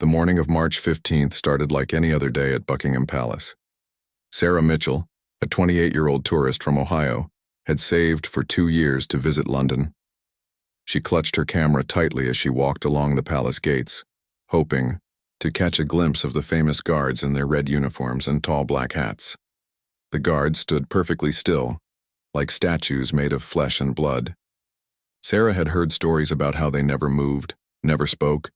The morning of March 15th started like any other day at Buckingham Palace. Sarah Mitchell, a 28-year-old tourist from Ohio, had saved for 2 years to visit London. She clutched her camera tightly as she walked along the palace gates, hoping to catch a glimpse of the famous guards in their red uniforms and tall black hats. The guards stood perfectly still, like statues made of flesh and blood. Sarah had heard stories about how they never moved, never spoke,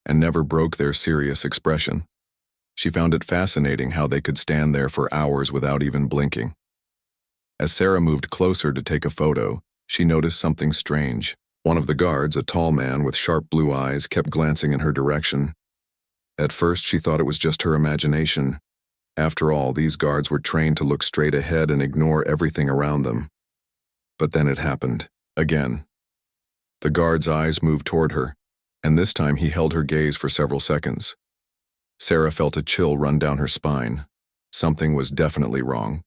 and never broke their serious expression. She found it fascinating how they could stand there for hours without even blinking. As Sarah moved closer to take a photo, she noticed something strange. One of the guards, a tall man with sharp blue eyes, kept glancing in her direction. At first, she thought it was just her imagination. After all, these guards were trained to look straight ahead and ignore everything around them. But then it happened, again. The guard's eyes moved toward her, and this time he held her gaze for several seconds. Sarah felt a chill run down her spine. Something was definitely wrong.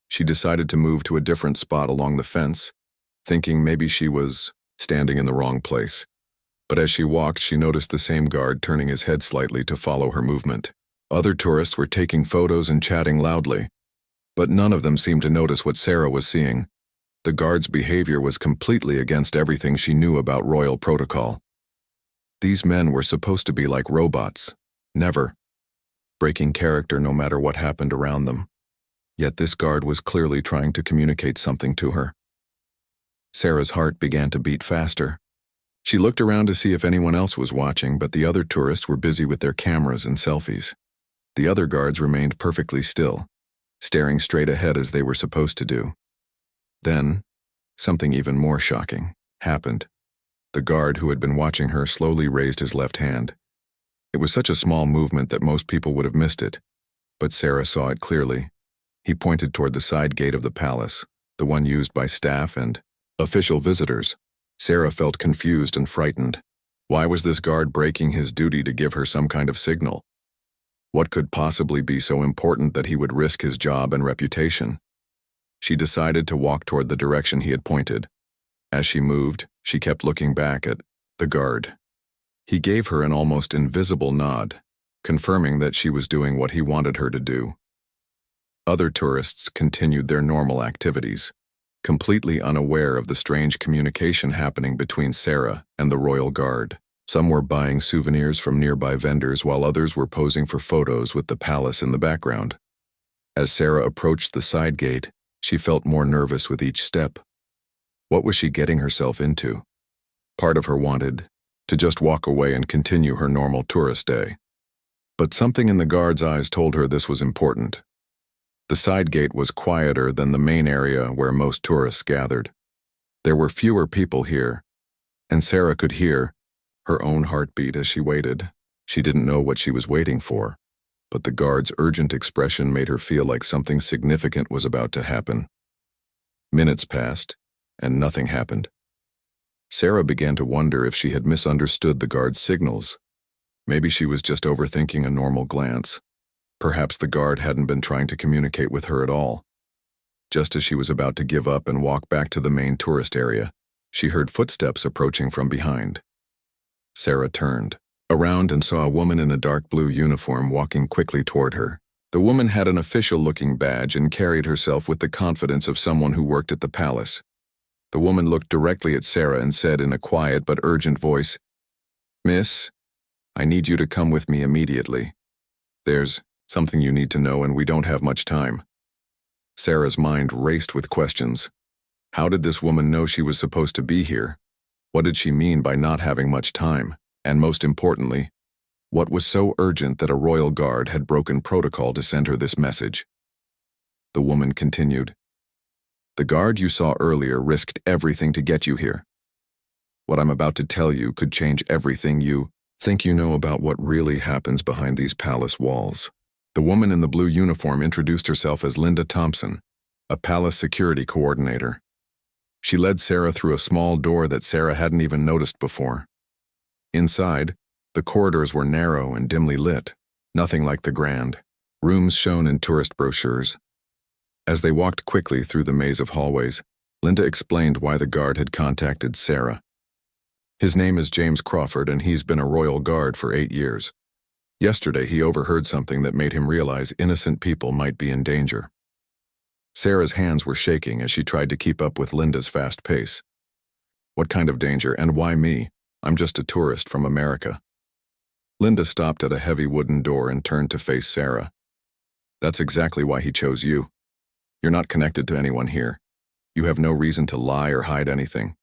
She decided to move to a different spot along the fence, thinking maybe she was standing in the wrong place. But as she walked, she noticed the same guard turning his head slightly to follow her movement. Other tourists were taking photos and chatting loudly, but none of them seemed to notice what Sarah was seeing. The guard's behavior was completely against everything she knew about royal protocol. These men were supposed to be like robots, never breaking character no matter what happened around them. Yet this guard was clearly trying to communicate something to her. Sarah's heart began to beat faster. She looked around to see if anyone else was watching, but the other tourists were busy with their cameras and selfies. The other guards remained perfectly still, staring straight ahead as they were supposed to do. Then, something even more shocking happened. The guard who had been watching her slowly raised his left hand. It was such a small movement that most people would have missed it, but Sarah saw it clearly. He pointed toward the side gate of the palace, the one used by staff and official visitors. Sarah felt confused and frightened. Why was this guard breaking his duty to give her some kind of signal? What could possibly be so important that he would risk his job and reputation? She decided to walk toward the direction he had pointed. As she moved, she kept looking back at the guard. He gave her an almost invisible nod, confirming that she was doing what he wanted her to do. Other tourists continued their normal activities, completely unaware of the strange communication happening between Sarah and the royal guard. Some were buying souvenirs from nearby vendors while others were posing for photos with the palace in the background. As Sarah approached the side gate, she felt more nervous with each step. What was she getting herself into? Part of her wanted to just walk away and continue her normal tourist day. But something in the guard's eyes told her this was important. The side gate was quieter than the main area where most tourists gathered. There were fewer people here, and Sarah could hear her own heartbeat as she waited. She didn't know what she was waiting for, but the guard's urgent expression made her feel like something significant was about to happen. Minutes passed, and nothing happened. Sarah began to wonder if she had misunderstood the guard's signals. Maybe she was just overthinking a normal glance. Perhaps the guard hadn't been trying to communicate with her at all. Just as she was about to give up and walk back to the main tourist area, she heard footsteps approaching from behind. Sarah turned around and saw a woman in a dark blue uniform walking quickly toward her. The woman had an official-looking badge and carried herself with the confidence of someone who worked at the palace. The woman looked directly at Sarah and said in a quiet but urgent voice, "Miss, I need you to come with me immediately. There's something you need to know and we don't have much time." Sarah's mind raced with questions. How did this woman know she was supposed to be here? What did she mean by not having much time? And most importantly, what was so urgent that a royal guard had broken protocol to send her this message? The woman continued, "The guard you saw earlier risked everything to get you here. What I'm about to tell you could change everything you think you know about what really happens behind these palace walls." The woman in the blue uniform introduced herself as Linda Thompson, a palace security coordinator. She led Sarah through a small door that Sarah hadn't even noticed before. Inside, the corridors were narrow and dimly lit, nothing like the grand rooms shown in tourist brochures. As they walked quickly through the maze of hallways, Linda explained why the guard had contacted Sarah. "His name is James Crawford, and he's been a royal guard for 8 years. Yesterday, he overheard something that made him realize innocent people might be in danger. Sarah's hands were shaking as she tried to keep up with Linda's fast pace. What kind of danger, and why me? I'm just a tourist from America. Linda stopped at a heavy wooden door and turned to face Sarah. That's exactly why he chose you. You're not connected to anyone here. You have no reason to lie or hide anything.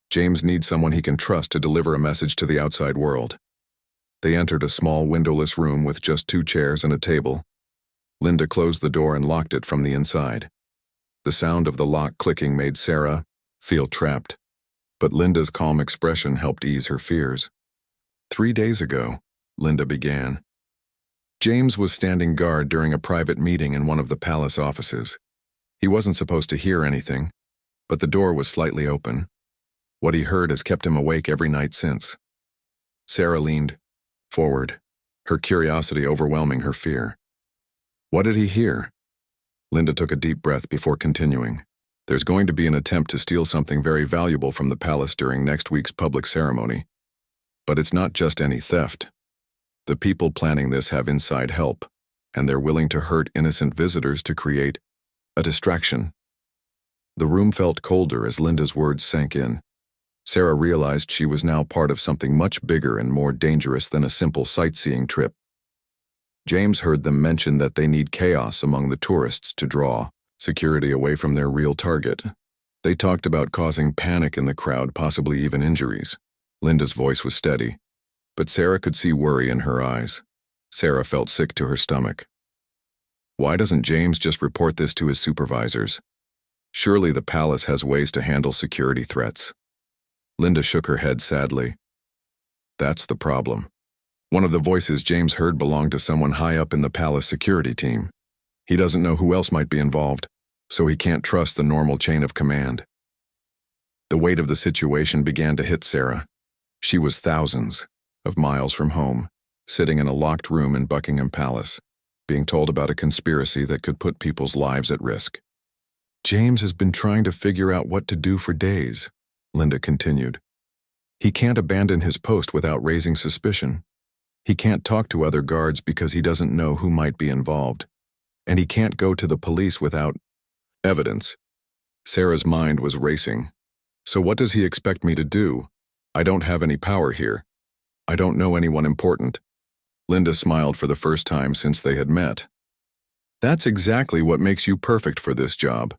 James needs someone he can trust to deliver a message to the outside world. They entered a small windowless room with just 2 chairs and a table. Linda closed the door and locked it from the inside. The sound of the lock clicking made Sarah feel trapped, but Linda's calm expression helped ease her fears. 3 days ago, Linda began. James was standing guard during a private meeting in one of the palace offices. He wasn't supposed to hear anything, but the door was slightly open. What he heard has kept him awake every night since. Sarah leaned forward, her curiosity overwhelming her fear. What did he hear? Linda took a deep breath before continuing. There's going to be an attempt to steal something very valuable from the palace during next week's public ceremony. But it's not just any theft. The people planning this have inside help, and they're willing to hurt innocent visitors to create a distraction. The room felt colder as Linda's words sank in. Sarah realized she was now part of something much bigger and more dangerous than a simple sightseeing trip. James heard them mention that they need chaos among the tourists to draw security away from their real target. They talked about causing panic in the crowd, possibly even injuries. Linda's voice was steady, but Sarah could see worry in her eyes. Sarah felt sick to her stomach. Why doesn't James just report this to his supervisors? Surely the palace has ways to handle security threats. Linda shook her head sadly. That's the problem. One of the voices James heard belonged to someone high up in the palace security team. He doesn't know who else might be involved, so he can't trust the normal chain of command. The weight of the situation began to hit Sarah. She was thousands of miles from home, sitting in a locked room in Buckingham Palace, being told about a conspiracy that could put people's lives at risk. James has been trying to figure out what to do for days, Linda continued. He can't abandon his post without raising suspicion. He can't talk to other guards because he doesn't know who might be involved. And he can't go to the police without evidence. Sarah's mind was racing. So what does he expect me to do? I don't have any power here. I don't know anyone important. Linda smiled for the first time since they had met. That's exactly what makes you perfect for this job.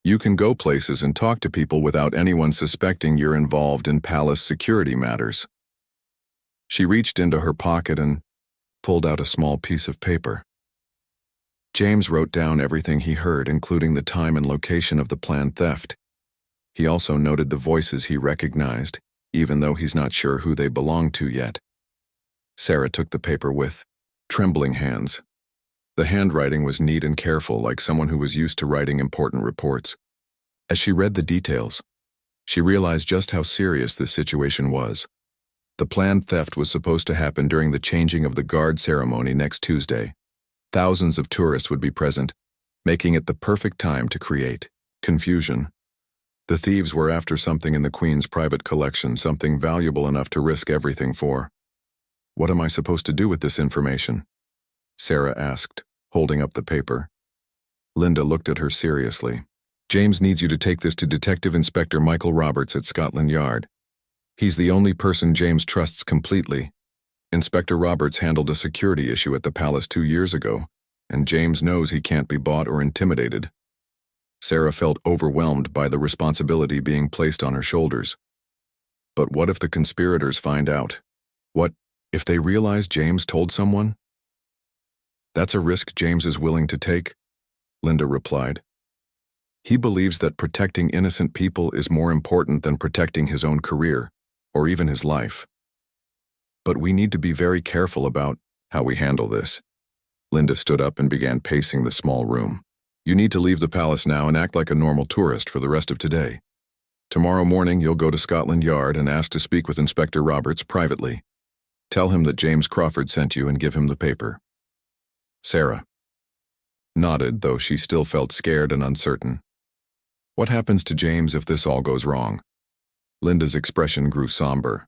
You can go places and talk to people without anyone suspecting you're involved in palace security matters. She reached into her pocket and pulled out a small piece of paper. James wrote down everything he heard, including the time and location of the planned theft. He also noted the voices he recognized, even though he's not sure who they belong to yet. Sarah took the paper with trembling hands. The handwriting was neat and careful, like someone who was used to writing important reports. As she read the details, she realized just how serious this situation was. The planned theft was supposed to happen during the changing of the guard ceremony next Tuesday. Thousands of tourists would be present, making it the perfect time to create confusion. The thieves were after something in the Queen's private collection, something valuable enough to risk everything for. What am I supposed to do with this information? Sarah asked, holding up the paper. Linda looked at her seriously. James needs you to take this to Detective Inspector Michael Roberts at Scotland Yard. He's the only person James trusts completely. Inspector Roberts handled a security issue at the palace 2 years ago, and James knows he can't be bought or intimidated. Sarah felt overwhelmed by the responsibility being placed on her shoulders. But what if the conspirators find out? What if they realize James told someone? That's a risk James is willing to take, Linda replied. He believes that protecting innocent people is more important than protecting his own career, or even his life. But we need to be very careful about how we handle this. Linda stood up and began pacing the small room. You need to leave the palace now and act like a normal tourist for the rest of today. Tomorrow morning you'll go to Scotland Yard and ask to speak with Inspector Roberts privately. Tell him that James Crawford sent you and give him the paper. Sarah nodded, though she still felt scared and uncertain. What happens to James if this all goes wrong? Linda's expression grew somber.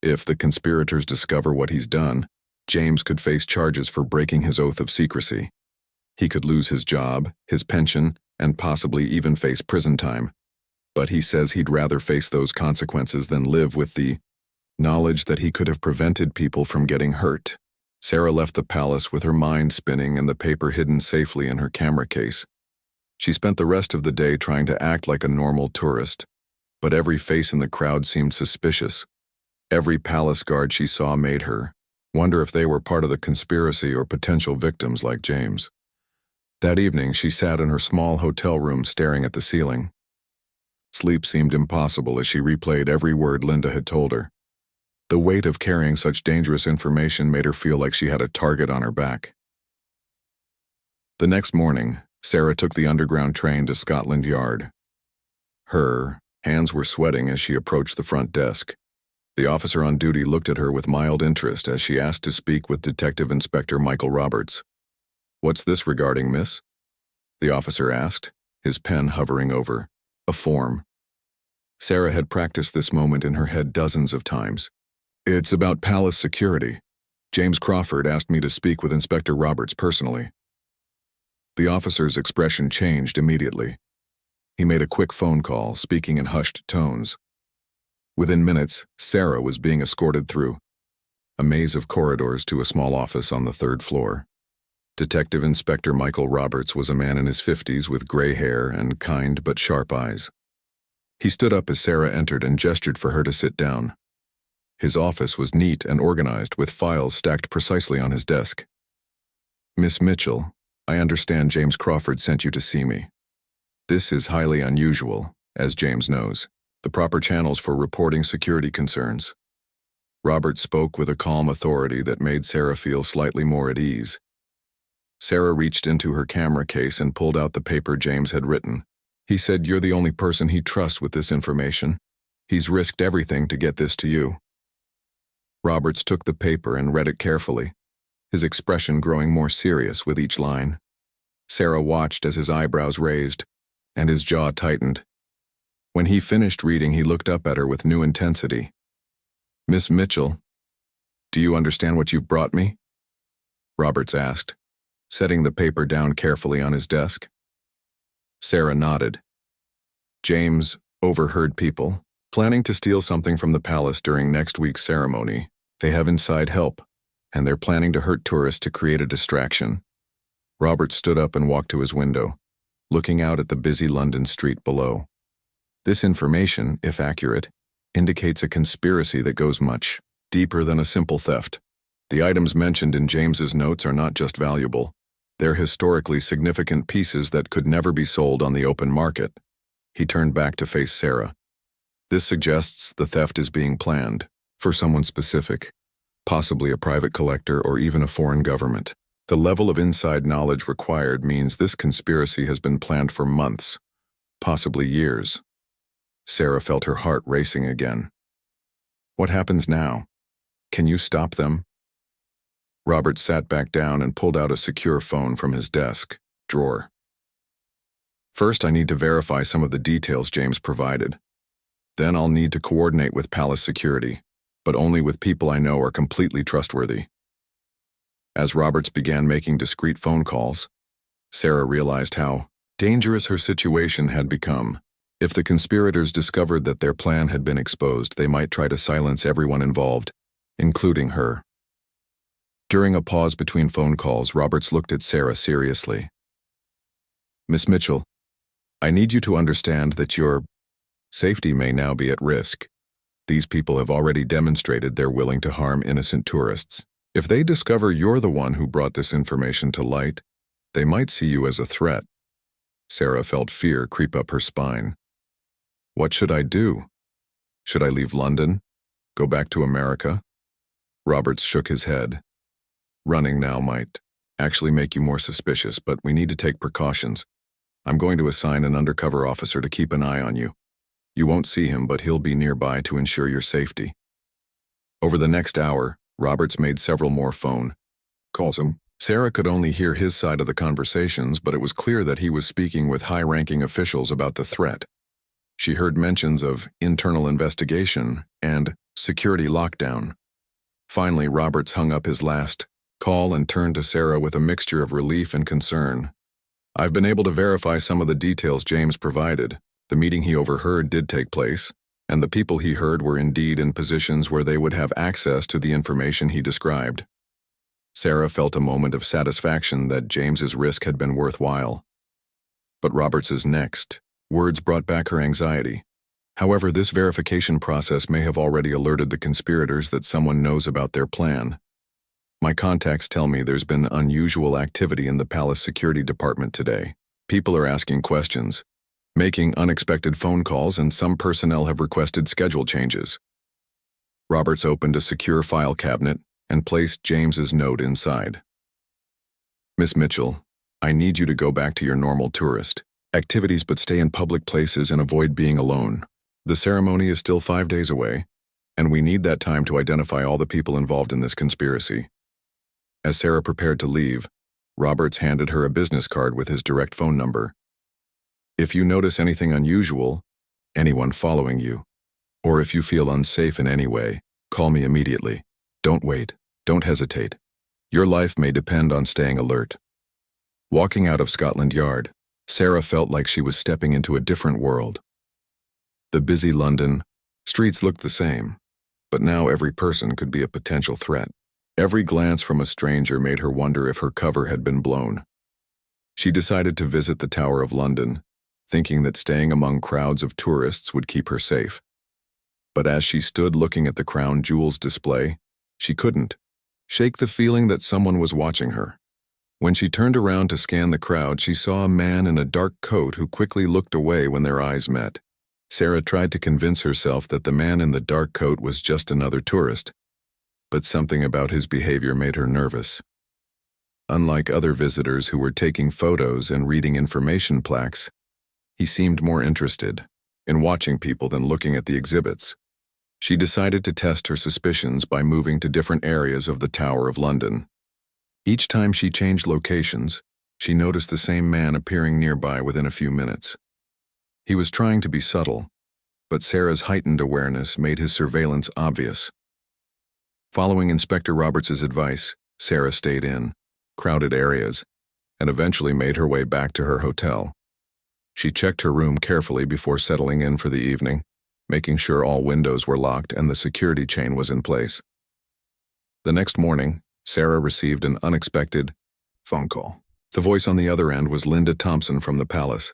If the conspirators discover what he's done, James could face charges for breaking his oath of secrecy. He could lose his job, his pension, and possibly even face prison time. But he says he'd rather face those consequences than live with the knowledge that he could have prevented people from getting hurt. Sarah left the palace with her mind spinning and the paper hidden safely in her camera case. She spent the rest of the day trying to act like a normal tourist, but every face in the crowd seemed suspicious. Every palace guard she saw made her wonder if they were part of the conspiracy or potential victims like James. That evening, she sat in her small hotel room staring at the ceiling. Sleep seemed impossible as she replayed every word Linda had told her. The weight of carrying such dangerous information made her feel like she had a target on her back. The next morning, Sarah took the underground train to Scotland Yard. Her hands were sweating as she approached the front desk. The officer on duty looked at her with mild interest as she asked to speak with Detective Inspector Michael Roberts. "What's this regarding, miss?" the officer asked, his pen hovering over a form. Sarah had practiced this moment in her head dozens of times. "It's about palace security. James Crawford asked me to speak with Inspector Roberts personally." The officer's expression changed immediately. He made a quick phone call, speaking in hushed tones. Within minutes, Sarah was being escorted through a maze of corridors to a small office on the third floor. Detective Inspector Michael Roberts was a man in his 50s with gray hair and kind but sharp eyes. He stood up as Sarah entered and gestured for her to sit down. His office was neat and organized, with files stacked precisely on his desk. "Miss Mitchell, I understand James Crawford sent you to see me. This is highly unusual, as James knows. The proper channels for reporting security concerns." Robert spoke with a calm authority that made Sarah feel slightly more at ease. Sarah reached into her camera case and pulled out the paper James had written. "He said you're the only person he trusts with this information. He's risked everything to get this to you." Roberts took the paper and read it carefully, his expression growing more serious with each line. Sarah watched as his eyebrows raised and his jaw tightened. When he finished reading, he looked up at her with new intensity. "Miss Mitchell, do you understand what you've brought me?" Roberts asked, setting the paper down carefully on his desk. Sarah nodded. "James overheard people planning to steal something from the palace during next week's ceremony. They have inside help, and they're planning to hurt tourists to create a distraction." Robert stood up and walked to his window, looking out at the busy London street below. This information, if accurate, indicates a conspiracy that goes much deeper than a simple theft. The items mentioned in James's notes are not just valuable. They're historically significant pieces that could never be sold on the open market. He turned back to face Sarah. "This suggests the theft is being planned for someone specific, possibly a private collector or even a foreign government. The level of inside knowledge required means this conspiracy has been planned for months, possibly years." Sarah felt her heart racing again. "What happens now? Can you stop them?" Robert sat back down and pulled out a secure phone from his desk drawer. "First, I need to verify some of the details James provided. Then I'll need to coordinate with palace security, but only with people I know are completely trustworthy." As Roberts began making discreet phone calls, Sarah realized how dangerous her situation had become. If the conspirators discovered that their plan had been exposed, they might try to silence everyone involved, including her. During a pause between phone calls, Roberts looked at Sarah seriously. "Miss Mitchell, I need you to understand that your safety may now be at risk. These people have already demonstrated they're willing to harm innocent tourists. If they discover you're the one who brought this information to light, they might see you as a threat." Sarah felt fear creep up her spine. "What should I do? Should I leave London? Go back to America?" Roberts shook his head. "Running now might actually make you more suspicious, but we need to take precautions. I'm going to assign an undercover officer to keep an eye on you. You won't see him, but he'll be nearby to ensure your safety." Over the next hour, Roberts made several more phone calls. Sarah could only hear his side of the conversations, but it was clear that he was speaking with high-ranking officials about the threat. She heard mentions of internal investigation and security lockdown. Finally, Roberts hung up his last call and turned to Sarah with a mixture of relief and concern. "I've been able to verify some of the details James provided. The meeting he overheard did take place, and the people he heard were indeed in positions where they would have access to the information he described." Sarah felt a moment of satisfaction that James's risk had been worthwhile. But Roberts's next words brought back her anxiety. "However, this verification process may have already alerted the conspirators that someone knows about their plan. My contacts tell me there's been unusual activity in the palace security department today. People are asking questions, making unexpected phone calls, and some personnel have requested schedule changes." Roberts opened a secure file cabinet and placed James's note inside. "Miss Mitchell, I need you to go back to your normal tourist activities, but stay in public places and avoid being alone. The ceremony is still 5 days away, and we need that time to identify all the people involved in this conspiracy." As Sarah prepared to leave, Roberts handed her a business card with his direct phone number. "If you notice anything unusual, anyone following you, or if you feel unsafe in any way, call me immediately. Don't wait. Don't hesitate. Your life may depend on staying alert." Walking out of Scotland Yard, Sarah felt like she was stepping into a different world. The busy London streets looked the same, but now every person could be a potential threat. Every glance from a stranger made her wonder if her cover had been blown. She decided to visit the Tower of London, thinking that staying among crowds of tourists would keep her safe. But as she stood looking at the crown jewels display, she couldn't shake the feeling that someone was watching her. When she turned around to scan the crowd, she saw a man in a dark coat who quickly looked away when their eyes met. Sarah tried to convince herself that the man in the dark coat was just another tourist, but something about his behavior made her nervous. Unlike other visitors who were taking photos and reading information plaques, he seemed more interested in watching people than looking at the exhibits. She decided to test her suspicions by moving to different areas of the Tower of London. Each time she changed locations, she noticed the same man appearing nearby within a few minutes. He was trying to be subtle, but Sarah's heightened awareness made his surveillance obvious. Following Inspector Roberts's advice, Sarah stayed in crowded areas and eventually made her way back to her hotel. She checked her room carefully before settling in for the evening, making sure all windows were locked and the security chain was in place. The next morning, Sarah received an unexpected phone call. The voice on the other end was Linda Thompson from the palace.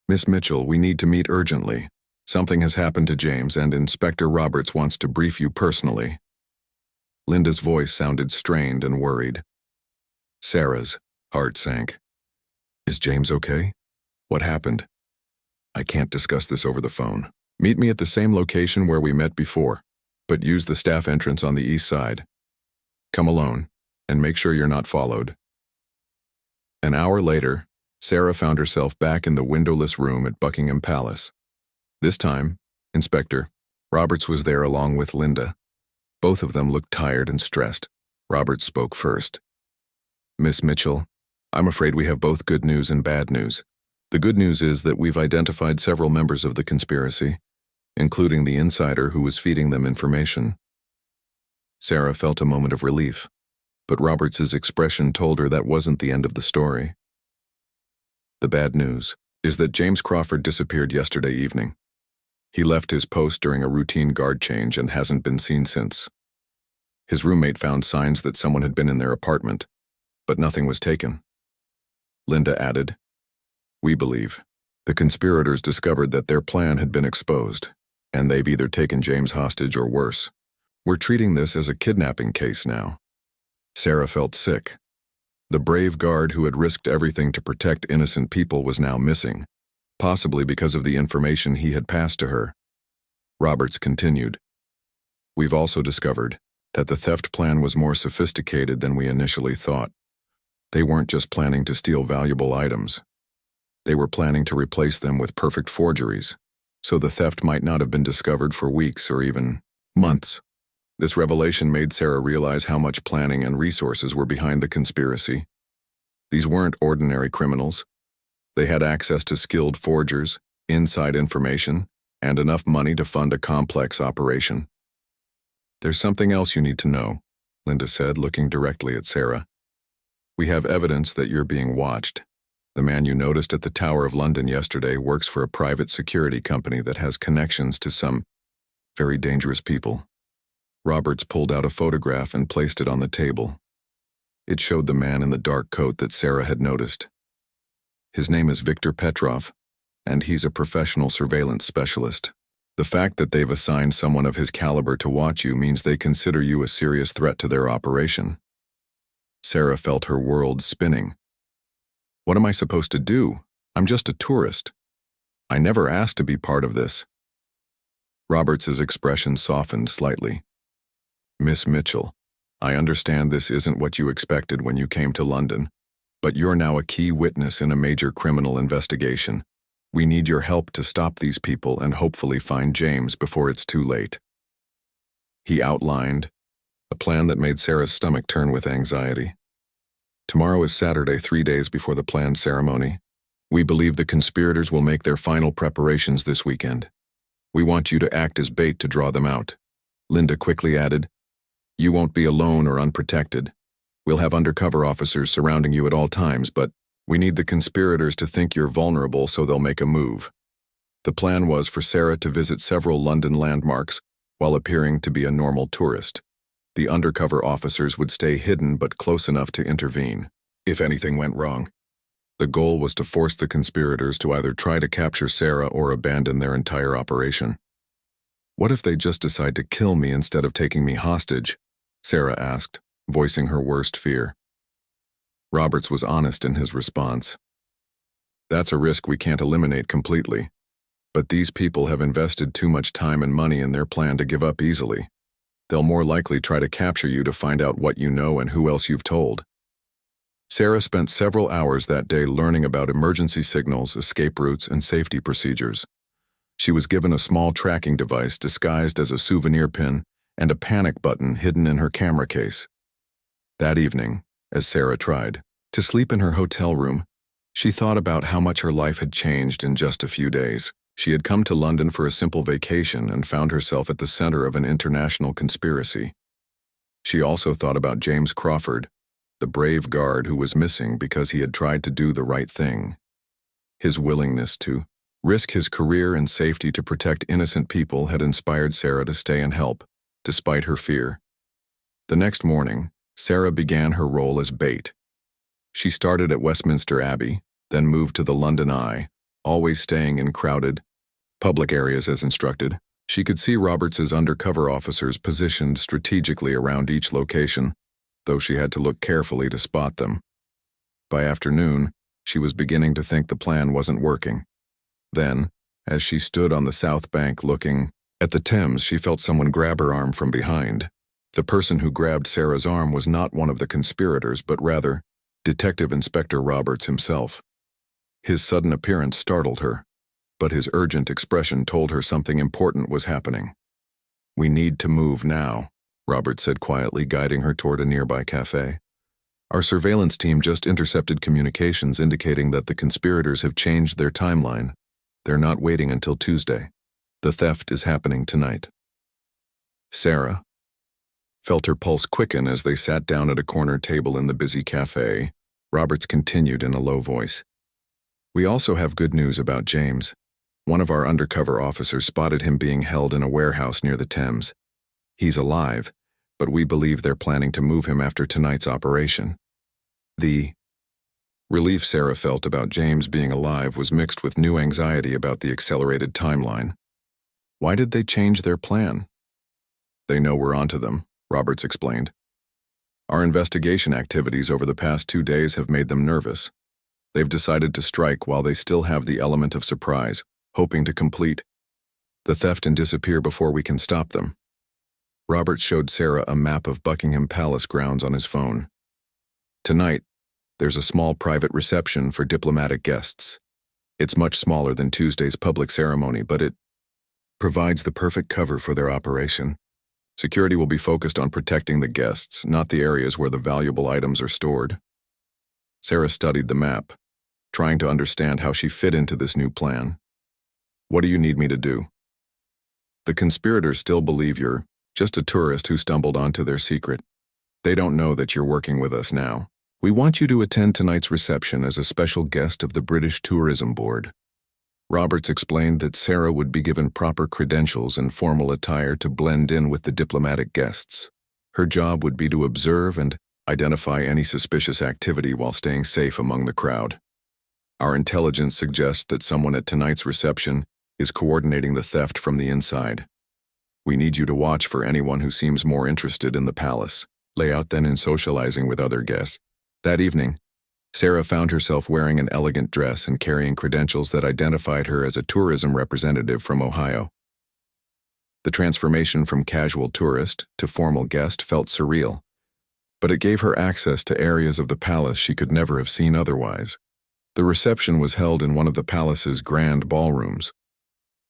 "Miss Mitchell, we need to meet urgently. Something has happened to James, and Inspector Roberts wants to brief you personally." Linda's voice sounded strained and worried. Sarah's heart sank. "Is James okay? What happened?" "I can't discuss this over the phone. Meet me at the same location where we met before, but use the staff entrance on the east side. Come alone, and make sure you're not followed." An hour later, Sarah found herself back in the windowless room at Buckingham Palace. This time, Inspector Roberts was there along with Linda. Both of them looked tired and stressed. Roberts spoke first. "Miss Mitchell, I'm afraid we have both good news and bad news. The good news is that we've identified several members of the conspiracy, including the insider who was feeding them information." Sarah felt a moment of relief, but Roberts's expression told her that wasn't the end of the story. "The bad news is that James Crawford disappeared yesterday evening. He left his post during a routine guard change and hasn't been seen since. His roommate found signs that someone had been in their apartment, but nothing was taken." Linda added, "We believe the conspirators discovered that their plan had been exposed, and they've either taken James hostage or worse. We're treating this as a kidnapping case now." Sarah felt sick. The brave guard who had risked everything to protect innocent people was now missing, possibly because of the information he had passed to her. Roberts continued, "We've also discovered that the theft plan was more sophisticated than we initially thought. They weren't just planning to steal valuable items. They were planning to replace them with perfect forgeries, so the theft might not have been discovered for weeks or even months." This revelation made Sarah realize how much planning and resources were behind the conspiracy. These weren't ordinary criminals. They had access to skilled forgers, inside information, and enough money to fund a complex operation. "There's something else you need to know," Linda said, looking directly at Sarah. We have evidence that you're being watched. The man you noticed at the Tower of London yesterday works for a private security company that has connections to some very dangerous people. Roberts pulled out a photograph and placed it on the table. It showed the man in the dark coat that Sarah had noticed. His name is Victor Petrov, and he's a professional surveillance specialist. The fact that they've assigned someone of his caliber to watch you means they consider you a serious threat to their operation. Sarah felt her world spinning. What am I supposed to do? I'm just a tourist. I never asked to be part of this. Roberts's expression softened slightly. Miss Mitchell, I understand this isn't what you expected when you came to London, but you're now a key witness in a major criminal investigation. We need your help to stop these people and hopefully find James before it's too late. He outlined a plan that made Sarah's stomach turn with anxiety. Tomorrow is Saturday, 3 days before the planned ceremony. We believe the conspirators will make their final preparations this weekend. We want you to act as bait to draw them out. Linda quickly added, You won't be alone or unprotected. We'll have undercover officers surrounding you at all times, but we need the conspirators to think you're vulnerable so they'll make a move. The plan was for Sarah to visit several London landmarks while appearing to be a normal tourist. The undercover officers would stay hidden but close enough to intervene, if anything went wrong. The goal was to force the conspirators to either try to capture Sarah or abandon their entire operation. What if they just decide to kill me instead of taking me hostage? Sarah asked, voicing her worst fear. Roberts was honest in his response. That's a risk we can't eliminate completely. But these people have invested too much time and money in their plan to give up easily. They'll more likely try to capture you to find out what you know and who else you've told. Sarah spent several hours that day learning about emergency signals, escape routes, and safety procedures. She was given a small tracking device disguised as a souvenir pin and a panic button hidden in her camera case. That evening, as Sarah tried to sleep in her hotel room, she thought about how much her life had changed in just a few days. She had come to London for a simple vacation and found herself at the center of an international conspiracy. She also thought about James Crawford, the brave guard who was missing because he had tried to do the right thing. His willingness to risk his career and safety to protect innocent people had inspired Sarah to stay and help, despite her fear. The next morning, Sarah began her role as bait. She started at Westminster Abbey, then moved to the London Eye, always staying in crowded, public areas as instructed. She could see Roberts's undercover officers positioned strategically around each location, though she had to look carefully to spot them. By afternoon, she was beginning to think the plan wasn't working. Then, as she stood on the south bank looking at the Thames, she felt someone grab her arm from behind. The person who grabbed Sarah's arm was not one of the conspirators, but rather Detective Inspector Roberts himself. His sudden appearance startled her, but his urgent expression told her something important was happening. We need to move now, Roberts said quietly, guiding her toward a nearby cafe. Our surveillance team just intercepted communications indicating that the conspirators have changed their timeline. They're not waiting until Tuesday. The theft is happening tonight. Sarah felt her pulse quicken as they sat down at a corner table in the busy cafe. Roberts continued in a low voice. We also have good news about James. One of our undercover officers spotted him being held in a warehouse near the Thames. He's alive, but we believe they're planning to move him after tonight's operation. The relief Sarah felt about James being alive was mixed with new anxiety about the accelerated timeline. Why did they change their plan? They know we're onto them, Roberts explained. Our investigation activities over the past 2 days have made them nervous. They've decided to strike while they still have the element of surprise, hoping to complete the theft and disappear before we can stop them. Roberts showed Sarah a map of Buckingham Palace grounds on his phone. Tonight, there's a small private reception for diplomatic guests. It's much smaller than Tuesday's public ceremony, but it provides the perfect cover for their operation. Security will be focused on protecting the guests, not the areas where the valuable items are stored. Sarah studied the map, trying to understand how she fit into this new plan. What do you need me to do? The conspirators still believe you're just a tourist who stumbled onto their secret. They don't know that you're working with us now. We want you to attend tonight's reception as a special guest of the British Tourism Board. Roberts explained that Sarah would be given proper credentials and formal attire to blend in with the diplomatic guests. Her job would be to observe and identify any suspicious activity while staying safe among the crowd. Our intelligence suggests that someone at tonight's reception is coordinating the theft from the inside. We need you to watch for anyone who seems more interested in the palace layout than in socializing with other guests. That evening, Sarah found herself wearing an elegant dress and carrying credentials that identified her as a tourism representative from Ohio. The transformation from casual tourist to formal guest felt surreal, but it gave her access to areas of the palace she could never have seen otherwise. The reception was held in one of the palace's grand ballrooms.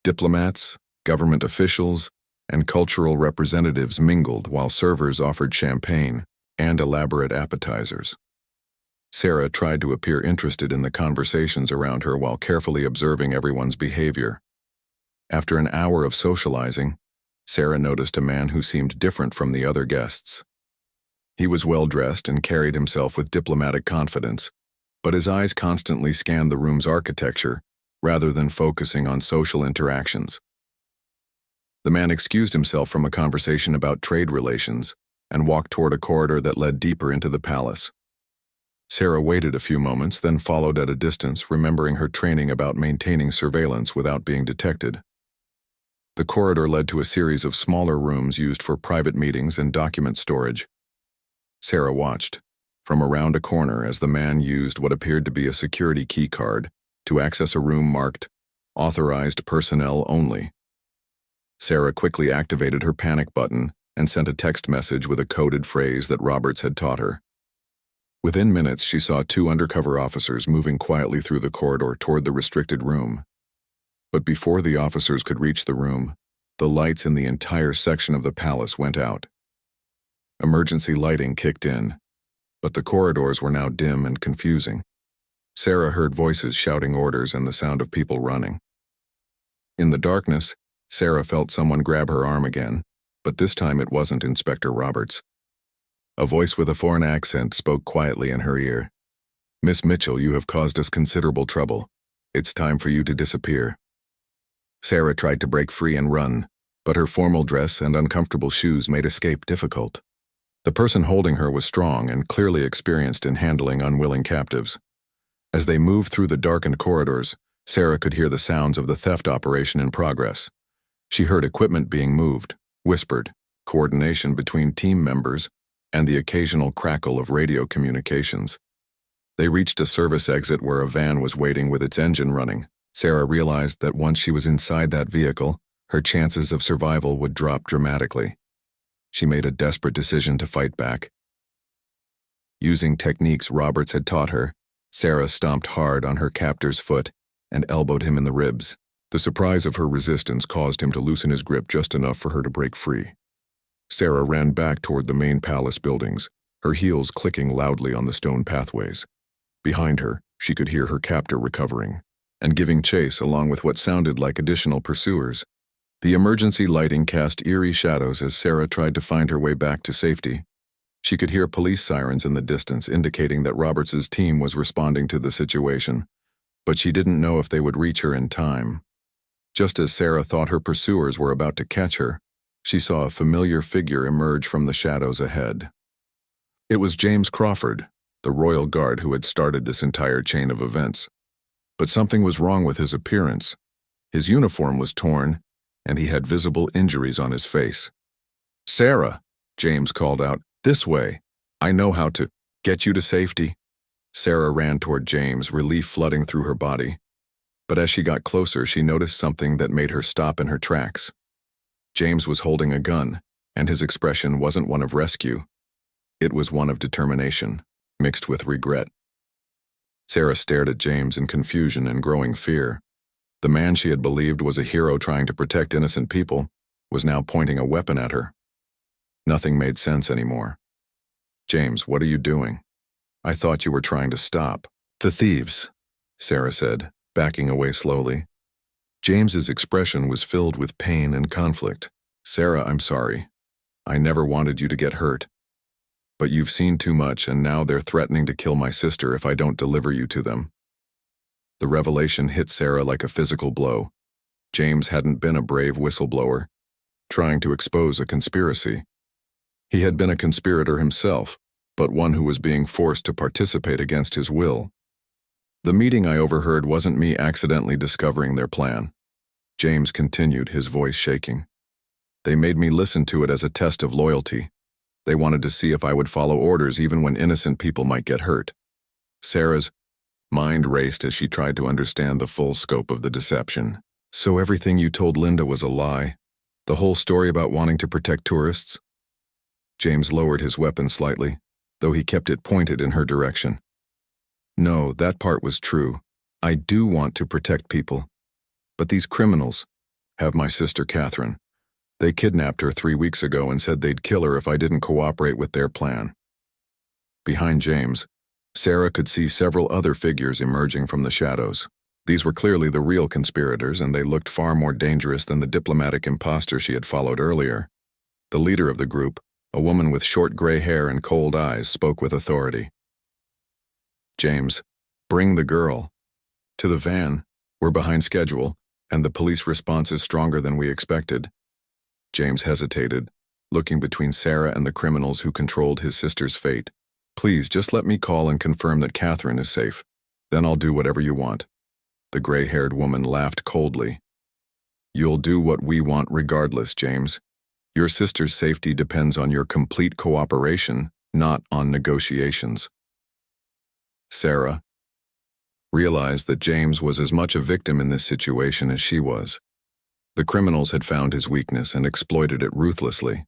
Diplomats, government officials, and cultural representatives mingled while servers offered champagne and elaborate appetizers. Sarah tried to appear interested in the conversations around her while carefully observing everyone's behavior. After an hour of socializing, Sarah noticed a man who seemed different from the other guests. He was well-dressed and carried himself with diplomatic confidence, but his eyes constantly scanned the room's architecture rather than focusing on social interactions. The man excused himself from a conversation about trade relations and walked toward a corridor that led deeper into the palace. Sarah waited a few moments, then followed at a distance, remembering her training about maintaining surveillance without being detected. The corridor led to a series of smaller rooms used for private meetings and document storage. Sarah watched from around a corner as the man used what appeared to be a security key card to access a room marked "Authorized Personnel Only." Sarah quickly activated her panic button and sent a text message with a coded phrase that Roberts had taught her. Within minutes, she saw two undercover officers moving quietly through the corridor toward the restricted room. But before the officers could reach the room, the lights in the entire section of the palace went out. Emergency lighting kicked in, but the corridors were now dim and confusing. Sarah heard voices shouting orders and the sound of people running. In the darkness, Sarah felt someone grab her arm again, but this time it wasn't Inspector Roberts. A voice with a foreign accent spoke quietly in her ear. "Miss Mitchell, you have caused us considerable trouble. It's time for you to disappear." Sarah tried to break free and run, but her formal dress and uncomfortable shoes made escape difficult. The person holding her was strong and clearly experienced in handling unwilling captives. As they moved through the darkened corridors, Sarah could hear the sounds of the theft operation in progress. She heard equipment being moved, whispered, coordination between team members, and the occasional crackle of radio communications. They reached a service exit where a van was waiting with its engine running. Sarah realized that once she was inside that vehicle, her chances of survival would drop dramatically. She made a desperate decision to fight back. Using techniques Roberts had taught her, Sarah stomped hard on her captor's foot and elbowed him in the ribs. The surprise of her resistance caused him to loosen his grip just enough for her to break free. Sarah ran back toward the main palace buildings, her heels clicking loudly on the stone pathways. Behind her, she could hear her captor recovering and giving chase along with what sounded like additional pursuers. The emergency lighting cast eerie shadows as Sarah tried to find her way back to safety. She could hear police sirens in the distance indicating that Roberts's team was responding to the situation, but she didn't know if they would reach her in time. Just as Sarah thought her pursuers were about to catch her, she saw a familiar figure emerge from the shadows ahead. It was James Crawford, the royal guard who had started this entire chain of events. But something was wrong with his appearance. His uniform was torn, and he had visible injuries on his face. "Sarah," James called out, "this way. I know how to get you to safety." Sarah ran toward James, relief flooding through her body. But as she got closer, she noticed something that made her stop in her tracks. James was holding a gun, and his expression wasn't one of rescue. It was one of determination, mixed with regret. Sarah stared at James in confusion and growing fear. The man she had believed was a hero trying to protect innocent people was now pointing a weapon at her. Nothing made sense anymore. "James, what are you doing? I thought you were trying to stop." "The thieves," Sarah said, backing away slowly. James's expression was filled with pain and conflict. "Sarah, I'm sorry. I never wanted you to get hurt." But you've seen too much, and now they're threatening to kill my sister if I don't deliver you to them." The revelation hit Sarah like a physical blow. James hadn't been a brave whistleblower, trying to expose a conspiracy. He had been a conspirator himself, but one who was being forced to participate against his will. "The meeting I overheard wasn't me accidentally discovering their plan," James continued, his voice shaking. "They made me listen to it as a test of loyalty. They wanted to see if I would follow orders even when innocent people might get hurt." Sarah's mind raced as she tried to understand the full scope of the deception. "So everything you told Linda was a lie? The whole story about wanting to protect tourists?" James lowered his weapon slightly, though he kept it pointed in her direction. "No, that part was true. I do want to protect people. But these criminals have my sister Catherine. They kidnapped her 3 weeks ago and said they'd kill her if I didn't cooperate with their plan." Behind James, Sarah could see several other figures emerging from the shadows. These were clearly the real conspirators, and they looked far more dangerous than the diplomatic imposter she had followed earlier. The leader of the group, a woman with short gray hair and cold eyes, spoke with authority. "James, bring the girl to the van. We're behind schedule, and the police response is stronger than we expected." James hesitated, looking between Sarah and the criminals who controlled his sister's fate. "Please, just let me call and confirm that Catherine is safe. Then I'll do whatever you want." The gray-haired woman laughed coldly. "You'll do what we want regardless, James. Your sister's safety depends on your complete cooperation, not on negotiations." Sarah realized that James was as much a victim in this situation as she was. The criminals had found his weakness and exploited it ruthlessly.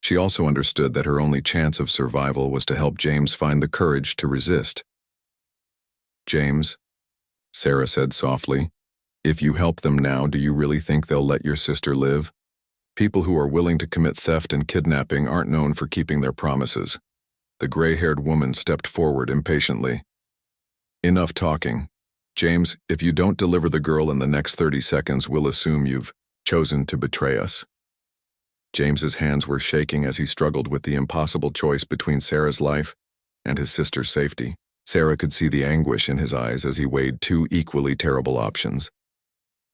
She also understood that her only chance of survival was to help James find the courage to resist. "James," Sarah said softly, "if you help them now, do you really think they'll let your sister live? People who are willing to commit theft and kidnapping aren't known for keeping their promises." The gray-haired woman stepped forward impatiently. "Enough talking. James, if you don't deliver the girl in the next 30 seconds, we'll assume you've chosen to betray us." James's hands were shaking as he struggled with the impossible choice between Sarah's life and his sister's safety. Sarah could see the anguish in his eyes as he weighed two equally terrible options.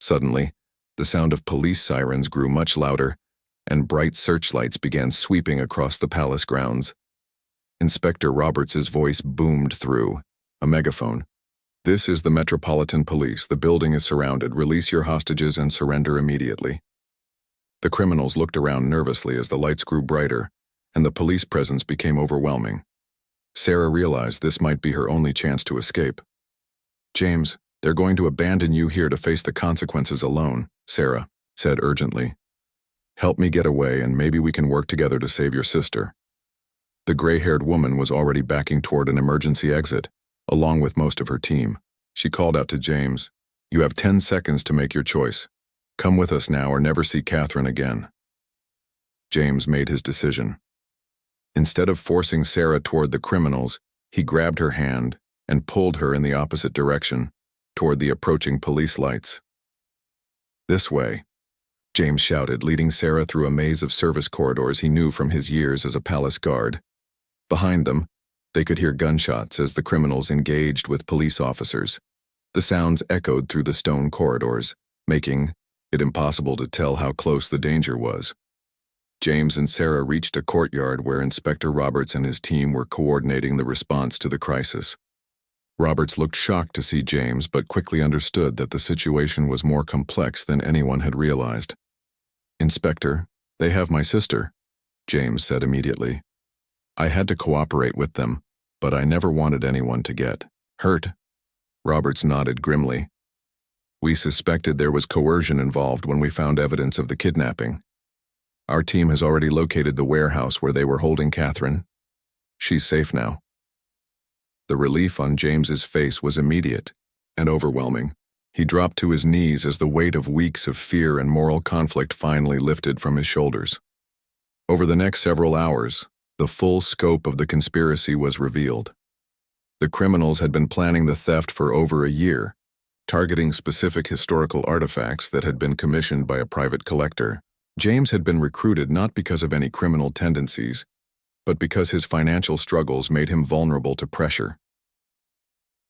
Suddenly, the sound of police sirens grew much louder, and bright searchlights began sweeping across the palace grounds. Inspector Roberts's voice boomed through a megaphone. "This is the Metropolitan Police. The building is surrounded. Release your hostages and surrender immediately." The criminals looked around nervously as the lights grew brighter, and the police presence became overwhelming. Sarah realized this might be her only chance to escape. "James, they're going to abandon you here to face the consequences alone," Sarah said urgently. "Help me get away, and maybe we can work together to save your sister." The gray-haired woman was already backing toward an emergency exit, along with most of her team. She called out to James, "You have 10 seconds to make your choice. Come with us now or never see Catherine again." James made his decision. Instead of forcing Sarah toward the criminals, he grabbed her hand and pulled her in the opposite direction, toward the approaching police lights. "This way," James shouted, leading Sarah through a maze of service corridors he knew from his years as a palace guard. Behind them, they could hear gunshots as the criminals engaged with police officers. The sounds echoed through the stone corridors, making it impossible to tell how close the danger was. James and Sarah reached a courtyard where Inspector Roberts and his team were coordinating the response to the crisis. Roberts looked shocked to see James, but quickly understood that the situation was more complex than anyone had realized. "Inspector, they have my sister," James said immediately. "I had to cooperate with them, but I never wanted anyone to get hurt." Roberts nodded grimly. "We suspected there was coercion involved when we found evidence of the kidnapping. Our team has already located the warehouse where they were holding Catherine. She's safe now." The relief on James's face was immediate and overwhelming. He dropped to his knees as the weight of weeks of fear and moral conflict finally lifted from his shoulders. Over the next several hours, the full scope of the conspiracy was revealed. The criminals had been planning the theft for over a year, targeting specific historical artifacts that had been commissioned by a private collector. James had been recruited not because of any criminal tendencies, but because his financial struggles made him vulnerable to pressure.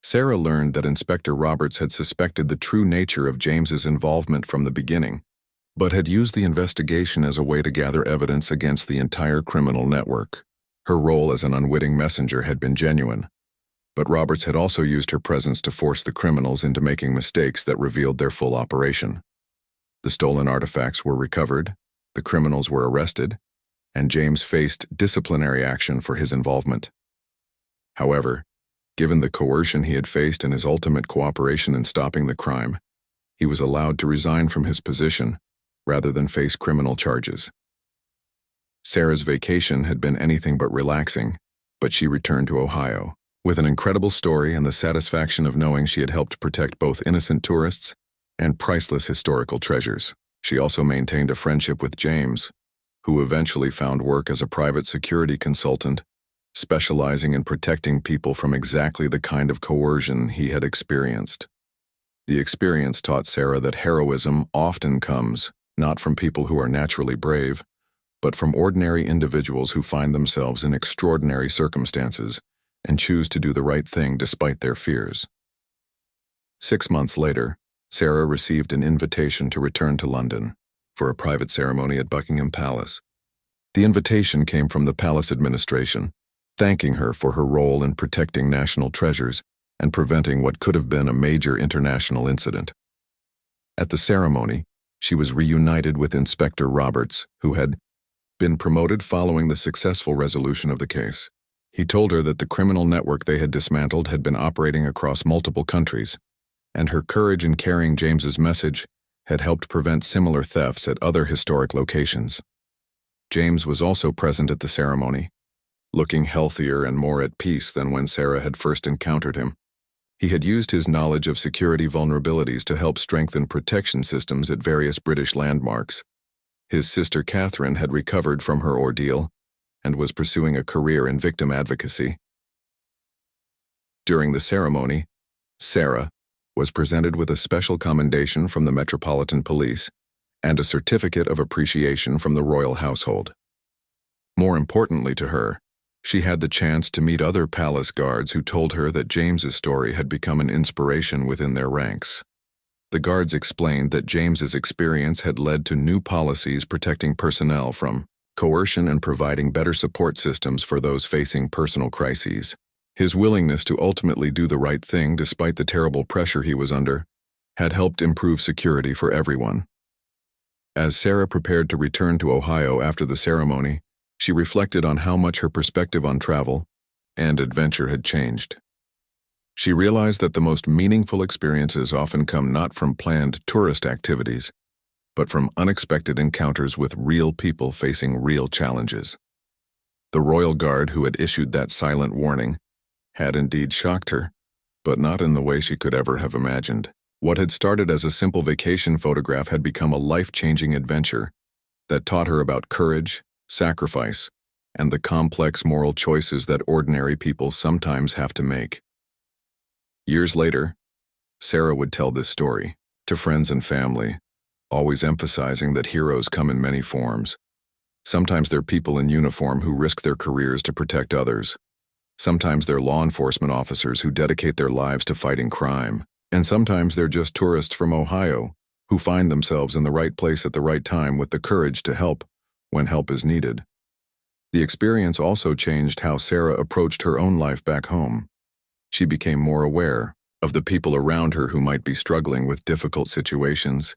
Sarah learned that Inspector Roberts had suspected the true nature of James's involvement from the beginning, but had used the investigation as a way to gather evidence against the entire criminal network. Her role as an unwitting messenger had been genuine, but Roberts had also used her presence to force the criminals into making mistakes that revealed their full operation. The stolen artifacts were recovered, the criminals were arrested, and James faced disciplinary action for his involvement. However, given the coercion he had faced and his ultimate cooperation in stopping the crime, he was allowed to resign from his position rather than face criminal charges. Sarah's vacation had been anything but relaxing, but she returned to Ohio with an incredible story and the satisfaction of knowing she had helped protect both innocent tourists and priceless historical treasures. She also maintained a friendship with James, who eventually found work as a private security consultant, specializing in protecting people from exactly the kind of coercion he had experienced. The experience taught Sarah that heroism often comes not from people who are naturally brave, but from ordinary individuals who find themselves in extraordinary circumstances and choose to do the right thing despite their fears. 6 months later, Sarah received an invitation to return to London for a private ceremony at Buckingham Palace. The invitation came from the palace administration, thanking her for her role in protecting national treasures and preventing what could have been a major international incident. At the ceremony, she was reunited with Inspector Roberts, who had been promoted following the successful resolution of the case. He told her that the criminal network they had dismantled had been operating across multiple countries, and her courage in carrying James's message had helped prevent similar thefts at other historic locations. James was also present at the ceremony, looking healthier and more at peace than when Sarah had first encountered him. He had used his knowledge of security vulnerabilities to help strengthen protection systems at various British landmarks. His sister Catherine had recovered from her ordeal and was pursuing a career in victim advocacy. During the ceremony, Sarah was presented with a special commendation from the Metropolitan Police and a certificate of appreciation from the royal household. More importantly to her, she had the chance to meet other palace guards who told her that James's story had become an inspiration within their ranks. The guards explained that James's experience had led to new policies protecting personnel from coercion and providing better support systems for those facing personal crises. His willingness to ultimately do the right thing despite the terrible pressure he was under had helped improve security for everyone. As Sarah prepared to return to Ohio after the ceremony, she reflected on how much her perspective on travel and adventure had changed. She realized that the most meaningful experiences often come not from planned tourist activities, but from unexpected encounters with real people facing real challenges. The royal guard who had issued that silent warning had indeed shocked her, but not in the way she could ever have imagined. What had started as a simple vacation photograph had become a life-changing adventure that taught her about courage, sacrifice, and the complex moral choices that ordinary people sometimes have to make. Years later, Sarah would tell this story to friends and family, always emphasizing that heroes come in many forms. Sometimes they're people in uniform who risk their careers to protect others. Sometimes they're law enforcement officers who dedicate their lives to fighting crime. And sometimes they're just tourists from Ohio who find themselves in the right place at the right time with the courage to help when help is needed. The experience also changed how Sarah approached her own life back home. She became more aware of the people around her who might be struggling with difficult situations,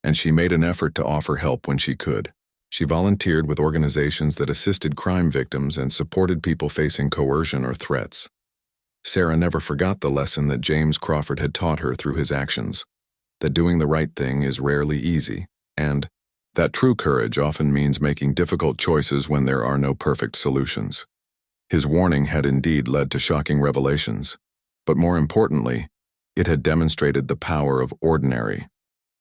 and she made an effort to offer help when she could. She volunteered with organizations that assisted crime victims and supported people facing coercion or threats. Sarah never forgot the lesson that James Crawford had taught her through his actions, that doing the right thing is rarely easy, and that true courage often means making difficult choices when there are no perfect solutions. His warning had indeed led to shocking revelations, but more importantly, it had demonstrated the power of ordinary,